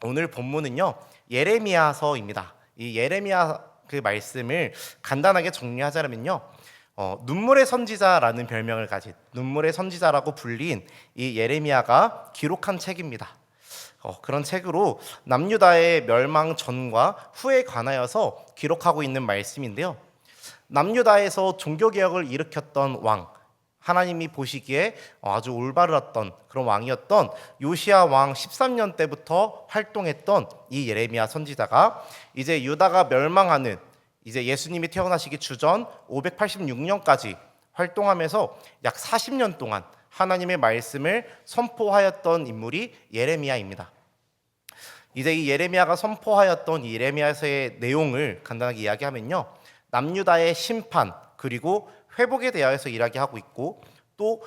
오늘 본문은요, 예레미야서입니다. 이 예레미야 그 말씀을 간단하게 정리하자면요, 눈물의 선지자라는 별명을 가진, 눈물의 선지자라고 불린 이 예레미야가 기록한 책입니다. 그런 책으로 남유다의 멸망 전과 후에 관하여서 기록하고 있는 말씀인데요, 남유다에서 종교개혁을 일으켰던 왕, 하나님이 보시기에 아주 올바르던 그런 왕이었던 요시야 왕 13년 때부터 활동했던 이 예레미야 선지자가 이제 유다가 멸망하는, 이제 예수님이 태어나시기 주전 586년까지 활동하면서 약 40년 동안 하나님의 말씀을 선포하였던 인물이 예레미야입니다. 이제 이 예레미야가 선포하였던 이 예레미야서의 내용을 간단하게 이야기하면요, 남유다의 심판 그리고 회복에 대하여서 이야기하고 있고, 또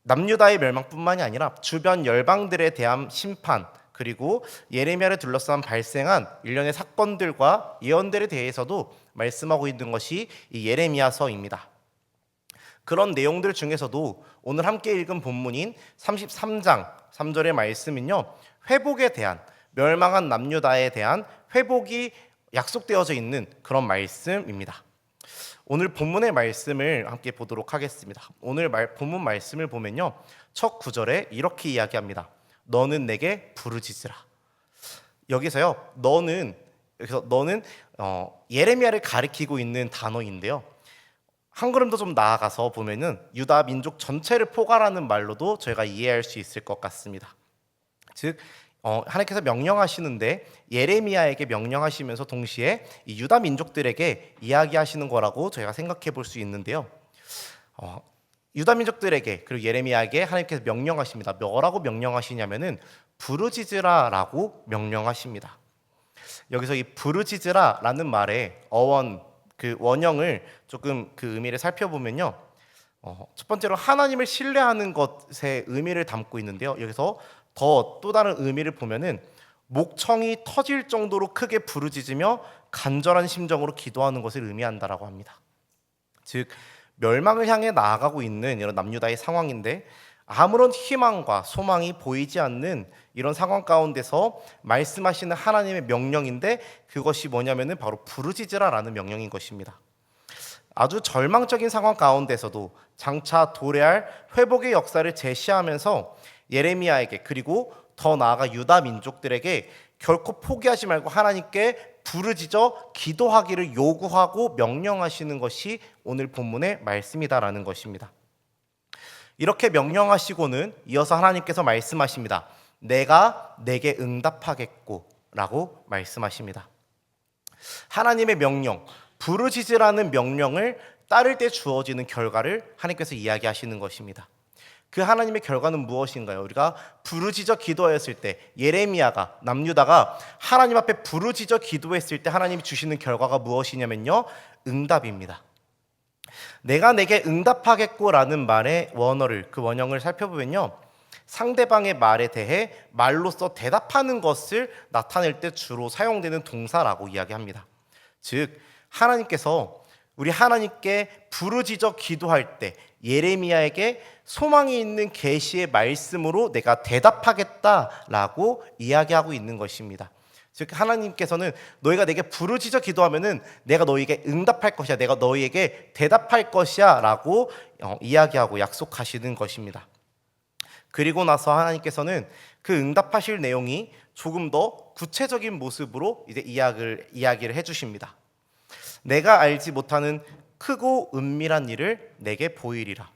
남유다의 멸망뿐만이 아니라 주변 열방들에 대한 심판, 그리고 예레미야를 둘러싼 발생한 일련의 사건들과 예언들에 대해서도 말씀하고 있는 것이 이 예레미야서입니다. 그런 내용들 중에서도 오늘 함께 읽은 본문인 33장 3절의 말씀은요, 회복에 대한, 멸망한 남유다에 대한 회복이 약속되어져 있는 그런 말씀입니다. 오늘 본문의 말씀을 함께 보도록 하겠습니다. 오늘 본문 말씀을 보면요, 첫 구절에 이렇게 이야기합니다. 너는 내게 부르짖으라. 여기서요, 너는 예레미야를 가리키고 있는 단어인데요, 한 걸음 더 좀 나아가서 보면은 유다 민족 전체를 포괄하는 말로도 저희가 이해할 수 있을 것 같습니다. 즉, 하나님께서 명령하시는데 예레미야에게 명령하시면서 동시에 이 유다 민족들에게 이야기하시는 거라고 저희가 생각해 볼 수 있는데요, 유다 민족들에게 그리고 예레미야에게 하나님께서 명령하십니다. 뭐라고 명령하시냐면은 부르짖으라라고 명령하십니다. 여기서 이 부르짖으라라는 말의 그 원형을 조금 그 의미를 살펴보면요, 첫 번째로 하나님을 신뢰하는 것의 의미를 담고 있는데요, 여기서 또 다른 의미를 보면은 목청이 터질 정도로 크게 부르짖으며 간절한 심정으로 기도하는 것을 의미한다라고 합니다. 즉, 멸망을 향해 나아가고 있는 이런 남유다의 상황인데 아무런 희망과 소망이 보이지 않는 이런 상황 가운데서 말씀하시는 하나님의 명령인데, 그것이 뭐냐면은 바로 부르짖으라라는 명령인 것입니다. 아주 절망적인 상황 가운데서도 장차 도래할 회복의 역사를 제시하면서 예레미야에게, 그리고 더 나아가 유다 민족들에게 결코 포기하지 말고 하나님께 부르짖어 기도하기를 요구하고 명령하시는 것이 오늘 본문의 말씀이다라는 것입니다. 이렇게 명령하시고는 이어서 하나님께서 말씀하십니다. 내가 내게 응답하겠고 라고 말씀하십니다. 하나님의 명령, 부르짖으라는 명령을 따를 때 주어지는 결과를 하나님께서 이야기하시는 것입니다. 그 하나님의 결과는 무엇인가요? 우리가 부르짖어 기도했을 때, 예레미야가, 남유다가 하나님 앞에 부르짖어 기도했을 때 하나님이 주시는 결과가 무엇이냐면요, 응답입니다. 내가 내게 응답하겠고라는 말의 그 원형을 살펴보면요, 상대방의 말에 대해 말로써 대답하는 것을 나타낼 때 주로 사용되는 동사라고 이야기합니다. 즉, 하나님께서 우리 하나님께 부르짖어 기도할 때 예레미야에게 소망이 있는 계시의 말씀으로 내가 대답하겠다라고 이야기하고 있는 것입니다. 즉, 하나님께서는 너희가 내게 부르짖어 기도하면은 내가 너희에게 응답할 것이야, 내가 너희에게 대답할 것이야 라고 이야기하고 약속하시는 것입니다. 그리고 나서 하나님께서는 그 응답하실 내용이 조금 더 구체적인 모습으로 이제 이야기를 해주십니다. 내가 알지 못하는 크고 은밀한 일을 내게 보이리라.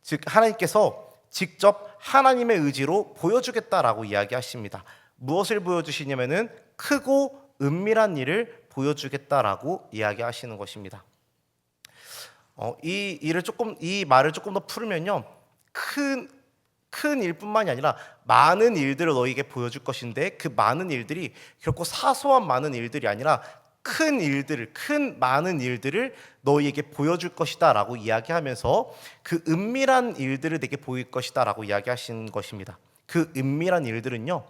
즉, 하나님께서 직접 하나님의 의지로 보여주겠다라고 이야기하십니다. 무엇을 보여주시냐면은 크고 은밀한 일을 보여주겠다라고 이야기하시는 것입니다. 이 말을 조금 더 풀면요, 큰 일뿐만이 아니라 많은 일들을 너희에게 보여줄 것인데, 그 많은 일들이 결코 사소한 많은 일들이 아니라 많은 일들을 너희에게 보여줄 것이다 라고 이야기하면서 그 은밀한 일들을 내게 보일 것이다 라고 이야기하신 것입니다. 그 은밀한 일들은요,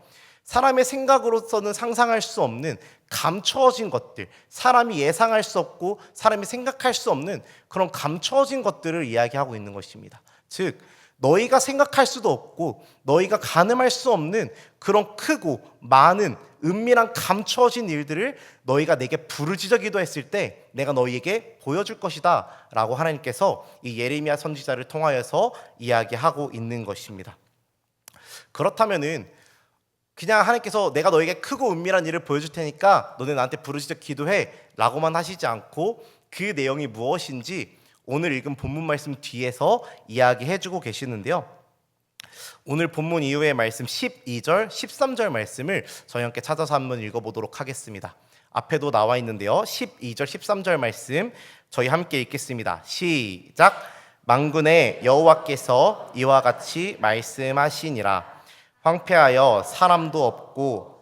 사람의 생각으로서는 상상할 수 없는 감추어진 것들, 사람이 예상할 수 없고 사람이 생각할 수 없는 그런 감추어진 것들을 이야기하고 있는 것입니다. 즉, 너희가 생각할 수도 없고 너희가 가늠할 수 없는 그런 크고 많은 은밀한 감추어진 일들을 너희가 내게 부르짖어 기도했을 때 내가 너희에게 보여줄 것이다 라고 하나님께서 이 예레미야 선지자를 통하여서 이야기하고 있는 것입니다. 그렇다면은 그냥 하나님께서 내가 너에게 크고 은밀한 일을 보여줄 테니까 너네 나한테 부르짖어 기도해 라고만 하시지 않고 그 내용이 무엇인지 오늘 읽은 본문 말씀 뒤에서 이야기해주고 계시는데요. 오늘 본문 이후의 말씀 12절, 13절 말씀을 저희 함께 찾아서 한번 읽어보도록 하겠습니다. 앞에도 나와 있는데요. 12절, 13절 말씀 저희 함께 읽겠습니다. 시작. 만군의 여호와께서 이와 같이 말씀하시니라. 황폐하여 사람도 없고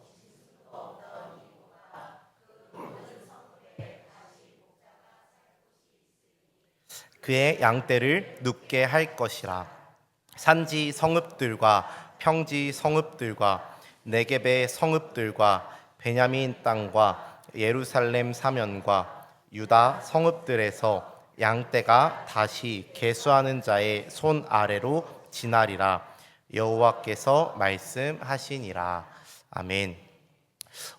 그의 양떼를 눕게 할 것이라. 산지 성읍들과 평지 성읍들과 네겝의 성읍들과 베냐민 땅과 예루살렘 사면과 유다 성읍들에서 양떼가 다시 계수하는 자의 손 아래로 지나리라. 여호와께서 말씀하시니라. 아멘.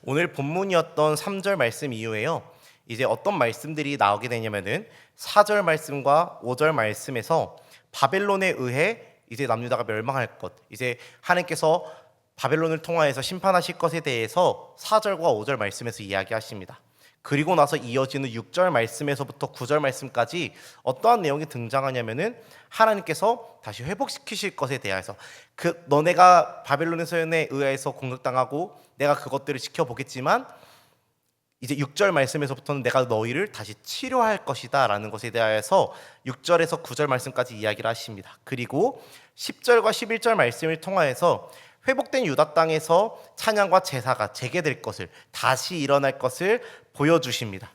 오늘 본문이었던 3절 말씀 이후에요, 이제 어떤 말씀들이 나오게 되냐면은 4절 말씀과 5절 말씀에서 바벨론에 의해 이제 남유다가 멸망할 것, 이제 하나님께서 바벨론을 통하여서 심판하실 것에 대해서 4절과 5절 말씀에서 이야기하십니다. 그리고 나서 이어지는 6절 말씀에서부터 9절 말씀까지 어떠한 내용이 등장하냐면은 하나님께서 다시 회복시키실 것에 대해서, 너네가 바벨론의 소현에 의해서 공격당하고 내가 그것들을 지켜보겠지만 이제 6절 말씀에서부터는 내가 너희를 다시 치료할 것이다 라는 것에 대하여서 6절에서 9절 말씀까지 이야기를 하십니다. 그리고 10절과 11절 말씀을 통하여서 회복된 유다 땅에서 찬양과 제사가 재개될 것을, 다시 일어날 것을 보여주십니다.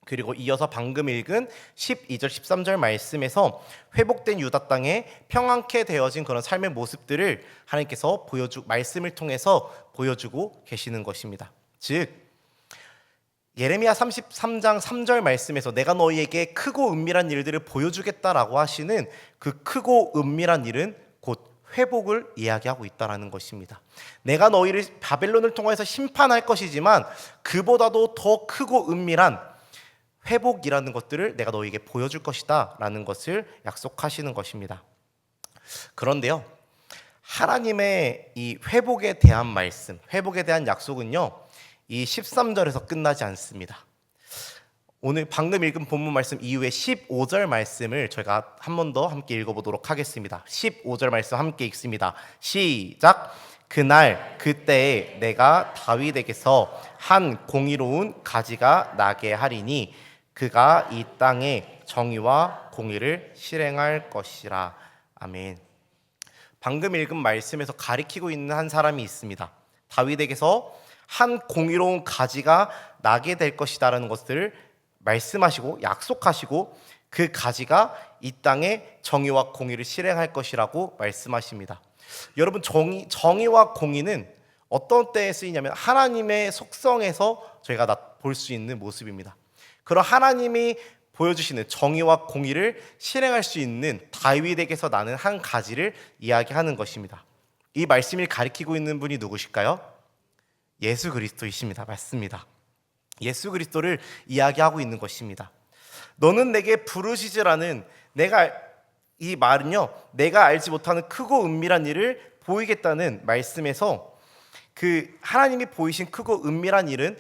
그리고 이어서 방금 읽은 12절 13절 말씀에서 회복된 유다 땅에 평안케 되어진 그런 삶의 모습들을 하나님께서 말씀을 통해서 보여주고 계시는 것입니다. 즉 예레미야 33장 3절 말씀에서 내가 너희에게 크고 은밀한 일들을 보여주겠다라고 하시는 그 크고 은밀한 일은 곧 회복을 이야기하고 있다는 것입니다. 내가 너희를 바벨론을 통해서 심판할 것이지만 그보다도 더 크고 은밀한 회복이라는 것들을 내가 너희에게 보여줄 것이다 라는 것을 약속하시는 것입니다. 그런데요, 하나님의 이 회복에 대한 말씀, 회복에 대한 약속은요, 이 13절에서 끝나지 않습니다. 오늘 방금 읽은 본문 말씀 이후에 15절 말씀을 저희가 한 번 더 함께 읽어보도록 하겠습니다. 15절 말씀 함께 읽습니다. 시작. 그날 그때에 내가 다윗에게서 한 공의로운 가지가 나게 하리니 그가 이 땅에 정의와 공의를 실행할 것이라. 아멘. 방금 읽은 말씀에서 가리키고 있는 한 사람이 있습니다. 다윗에게서 한 공의로운 가지가 나게 될 것이다라는 것들을 말씀하시고 약속하시고 그 가지가 이 땅에 정의와 공의를 실행할 것이라고 말씀하십니다. 여러분, 정의와 공의는 어떤 때에 쓰이냐면 하나님의 속성에서 저희가 볼 수 있는 모습입니다. 그런 하나님이 보여주시는 정의와 공의를 실행할 수 있는 다윗에게서 나는 한 가지를 이야기하는 것입니다. 이 말씀을 가리키고 있는 분이 누구실까요? 예수 그리스도이십니다. 맞습니다. 예수 그리스도를 이야기하고 있는 것입니다. 너는 내게 부르시지라는 이 말은요, 내가 알지 못하는 크고 은밀한 일을 보이겠다는 말씀에서 그 하나님이 보이신 크고 은밀한 일은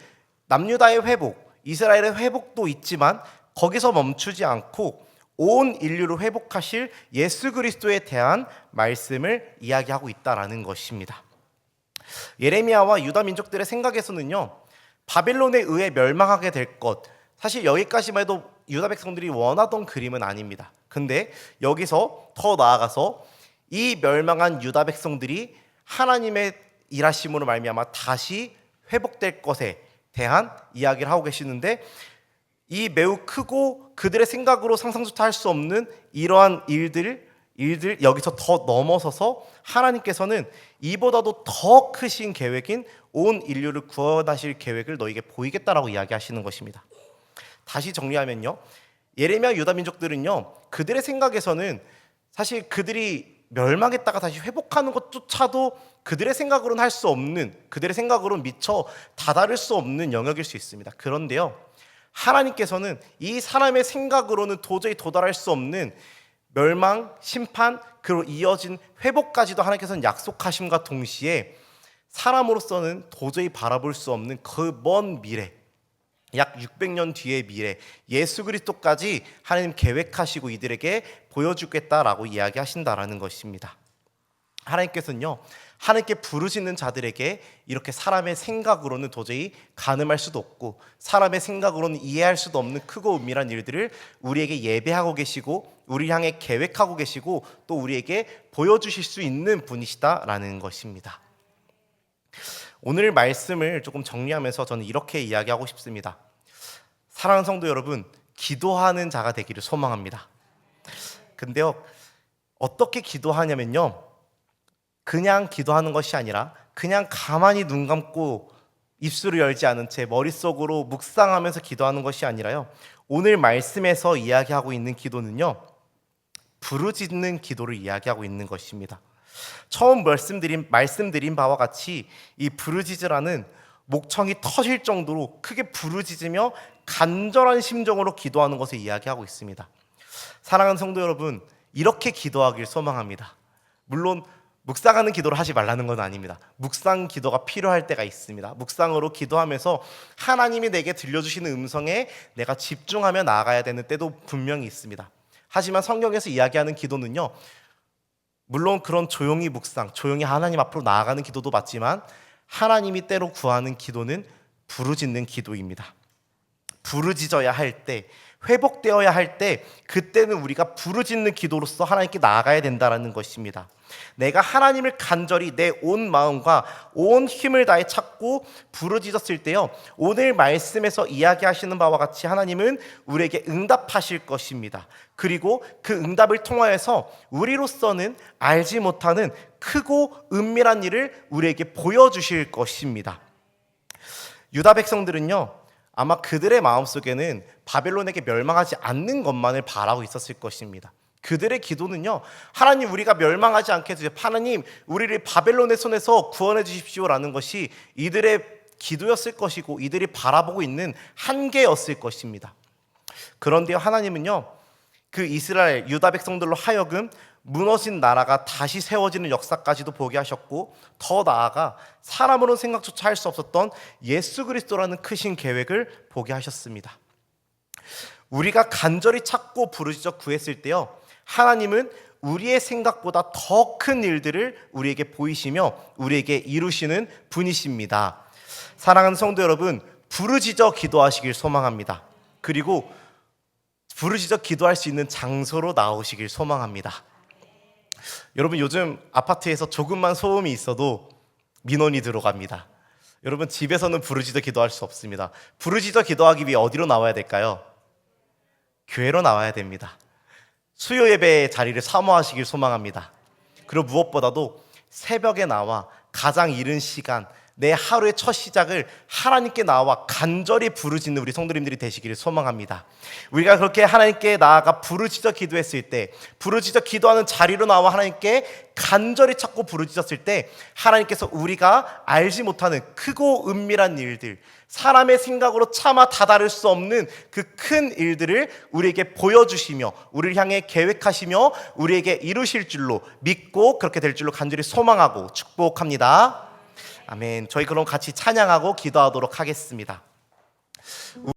남유다의 회복, 이스라엘의 회복도 있지만 거기서 멈추지 않고 온 인류를 회복하실 예수 그리스도에 대한 말씀을 이야기하고 있다라는 것입니다. 예레미야와 유다 민족들의 생각에서는요, 바벨론에 의해 멸망하게 될 것, 사실 여기까지만 해도 유다 백성들이 원하던 그림은 아닙니다. 근데 여기서 더 나아가서 이 멸망한 유다 백성들이 하나님의 일하심으로 말미암아 다시 회복될 것에 대한 이야기를 하고 계시는데, 이 매우 크고 그들의 생각으로 상상조차 할 수 없는 이러한 일들 여기서 더 넘어서서 하나님께서는 이보다도 더 크신 계획인 온 인류를 구원하실 계획을 너에게 보이겠다라고 이야기하시는 것입니다. 다시 정리하면요, 예레미야 유다 민족들은요, 그들의 생각에서는 사실 그들이 멸망했다가 다시 회복하는 것조차도 그들의 생각으로는 할 수 없는, 그들의 생각으로는 미처 다다를 수 없는 영역일 수 있습니다. 그런데요, 하나님께서는 이 사람의 생각으로는 도저히 도달할 수 없는 멸망, 심판, 그리고 이어진 회복까지도 하나님께서는 약속하심과 동시에 사람으로서는 도저히 바라볼 수 없는 그 먼 미래, 약 600년 뒤의 미래, 예수 그리스도까지 하나님 계획하시고 이들에게 보여주겠다라고 이야기하신다라는 것입니다. 하나님께서는요, 하나님께 부르짖는 자들에게 이렇게 사람의 생각으로는 도저히 가늠할 수도 없고 사람의 생각으로는 이해할 수도 없는 크고 은밀한 일들을 우리에게 예배하고 계시고 우리 향해 계획하고 계시고 또 우리에게 보여주실 수 있는 분이시다라는 것입니다. 오늘 말씀을 조금 정리하면서 저는 이렇게 이야기하고 싶습니다. 사랑하는 성도 여러분, 기도하는 자가 되기를 소망합니다. 근데요, 어떻게 기도하냐면요, 그냥 기도하는 것이 아니라 그냥 가만히 눈 감고 입술을 열지 않은 채 머릿속으로 묵상하면서 기도하는 것이 아니라요, 오늘 말씀에서 이야기하고 있는 기도는요, 부르짖는 기도를 이야기하고 있는 것입니다. 처음 말씀드린 바와 같이 이 부르짖으라는 목청이 터질 정도로 크게 부르짖으며 간절한 심정으로 기도하는 것을 이야기하고 있습니다. 사랑하는 성도 여러분, 이렇게 기도하길 소망합니다. 물론 묵상하는 기도를 하지 말라는 건 아닙니다. 묵상 기도가 필요할 때가 있습니다. 묵상으로 기도하면서 하나님이 내게 들려주시는 음성에 내가 집중하며 나아가야 되는 때도 분명히 있습니다. 하지만 성경에서 이야기하는 기도는요, 물론 그런 조용히 묵상, 조용히 하나님 앞으로 나아가는 기도도 맞지만 하나님이 때로 구하는 기도는 부르짖는 기도입니다. 부르짖어야 할 때, 회복되어야 할 때, 그때는 우리가 부르짖는 기도로서 하나님께 나아가야 된다는 것입니다. 내가 하나님을 간절히 내 온 마음과 온 힘을 다해 찾고 부르짖었을 때요, 오늘 말씀에서 이야기하시는 바와 같이 하나님은 우리에게 응답하실 것입니다. 그리고 그 응답을 통하여서 우리로서는 알지 못하는 크고 은밀한 일을 우리에게 보여주실 것입니다. 유다 백성들은요, 아마 그들의 마음속에는 바벨론에게 멸망하지 않는 것만을 바라고 있었을 것입니다. 그들의 기도는요, 하나님 우리가 멸망하지 않게 해주세요, 하나님 우리를 바벨론의 손에서 구원해 주십시오라는 것이 이들의 기도였을 것이고 이들이 바라보고 있는 한계였을 것입니다. 그런데 하나님은요, 그 이스라엘 유다 백성들로 하여금 무너진 나라가 다시 세워지는 역사까지도 보게 하셨고, 더 나아가 사람으로는 생각조차 할 수 없었던 예수 그리스도라는 크신 계획을 보게 하셨습니다. 우리가 간절히 찾고 부르짖어 구했을 때요, 하나님은 우리의 생각보다 더 큰 일들을 우리에게 보이시며 우리에게 이루시는 분이십니다. 사랑하는 성도 여러분, 부르짖어 기도하시길 소망합니다. 그리고 부르짖어 기도할 수 있는 장소로 나오시길 소망합니다. 여러분, 요즘 아파트에서 조금만 소음이 있어도 민원이 들어갑니다. 여러분, 집에서는 부르짖어 기도할 수 없습니다. 부르짖어 기도하기 위해 어디로 나와야 될까요? 교회로 나와야 됩니다. 수요 예배의 자리를 사모하시길 소망합니다. 그리고 무엇보다도 새벽에 나와 가장 이른 시간, 내 하루의 첫 시작을 하나님께 나와 간절히 부르짖는 우리 성도님들이 되시기를 소망합니다. 우리가 그렇게 하나님께 나아가 부르짖어 기도했을 때, 부르짖어 기도하는 자리로 나와 하나님께 간절히 찾고 부르짖었을 때, 하나님께서 우리가 알지 못하는 크고 은밀한 일들, 사람의 생각으로 차마 다다를 수 없는 그 큰 일들을 우리에게 보여주시며 우리를 향해 계획하시며 우리에게 이루실 줄로 믿고 그렇게 될 줄로 간절히 소망하고 축복합니다. 아멘. 저희 그럼 같이 찬양하고 기도하도록 하겠습니다.